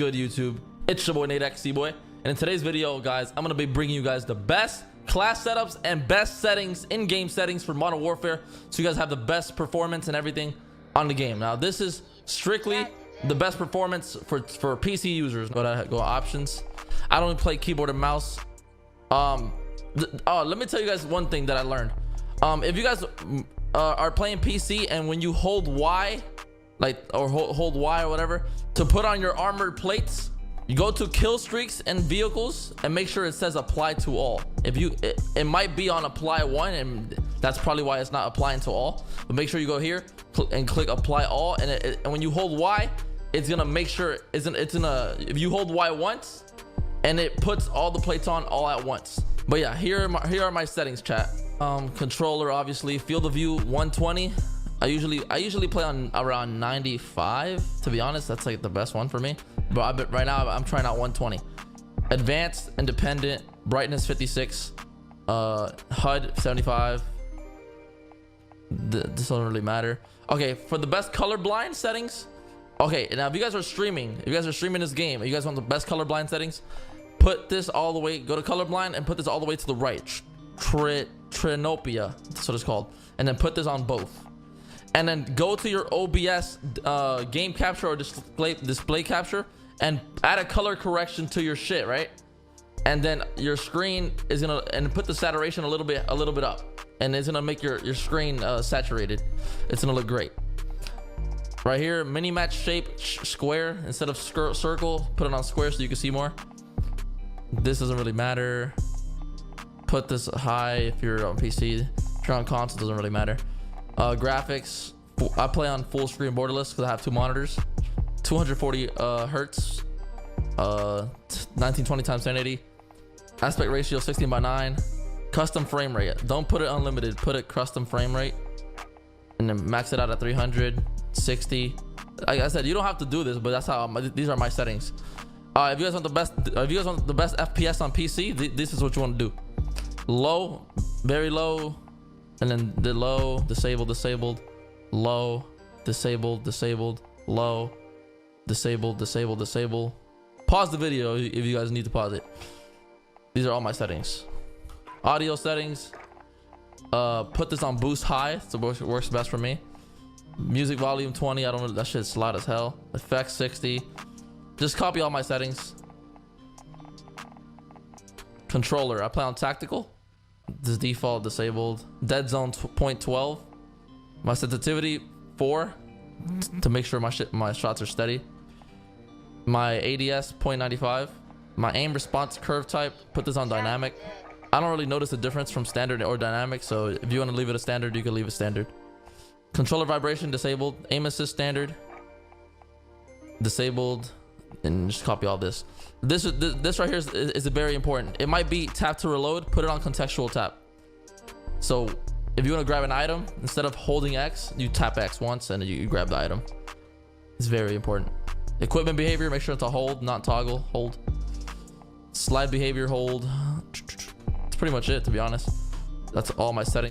Good YouTube, it's your boy Nadexe boy, and in today's video guys, I'm gonna be bringing you guys the best class setups and best settings, in-game settings for Modern Warfare, so you guys have the best performance and everything on the game. Now this is strictly the best performance for PC users. Go options. I don't play keyboard and mouse. Let me tell you guys one thing that I learned. If you guys are playing PC and when you hold Y, or hold Y or whatever to put on your armored plates, you go to kill streaks and vehicles and make sure it says apply to all. If you it might be on apply one, and that's probably why it's not applying to all, but make sure you go here and click apply all, and when you hold Y, it's gonna make sure if you hold Y once and it puts all the plates on all at once. But yeah, here are my settings, chat. Controller, obviously field of view 120. I usually play on around 95, to be honest. That's like the best one for me, but right now I'm trying out 120. Advanced, independent, brightness 56, HUD 75. This doesn't really matter. Okay, for the best colorblind settings, okay, now if you guys are streaming this game, you guys want the best colorblind settings, put this all the way, go to colorblind and put this all the way to the right, Trinopia, that's what it's called, and then put this on both. And then go to your OBS game capture or display capture and add a color correction to your shit, right? And then your screen is gonna, and put the saturation a little bit up, and it's gonna make your screen saturated. It's gonna look great. Right here, mini match shape square instead of circle, put it on square so you can see more. This doesn't really matter. Put this high if you're on PC. If you're on console, doesn't really matter. Graphics, I play on full screen borderless because I have two monitors. 240 hertz, 1920 x 1080. Aspect ratio 16:9. Custom frame rate, don't put it unlimited, put it custom frame rate, and then max it out at 360. Like I said, you don't have to do this, but that's how these are my settings. If you guys want the best FPS on PC, this is what you want to do. Low, very low, and then the low, disabled, low, disabled, low, disabled. Pause the video if you guys need to pause it. These are all my settings. Audio settings, put this on boost high, so it works best for me. Music volume 20, I don't know, that shit's loud as hell. Effects 60. Just copy all my settings. Controller, I play on tactical. This default disabled. Dead zone 0.12. My sensitivity 4 to make sure my shots are steady. My ADS 0.95. My aim response curve type, put this on dynamic. I don't really notice a difference from standard or dynamic, so if you want to leave it a standard, you can leave it standard. Controller vibration disabled. Aim assist standard disabled, and just copy all this. This right here is very important. It might be tap to reload, put it on contextual tap. So if you want to grab an item, instead of holding X, you tap X once and you grab the item. It's very important. Equipment behavior, make sure it's a hold, not toggle. Hold. Slide behavior, hold. That's pretty much it, to be honest. That's all my settings.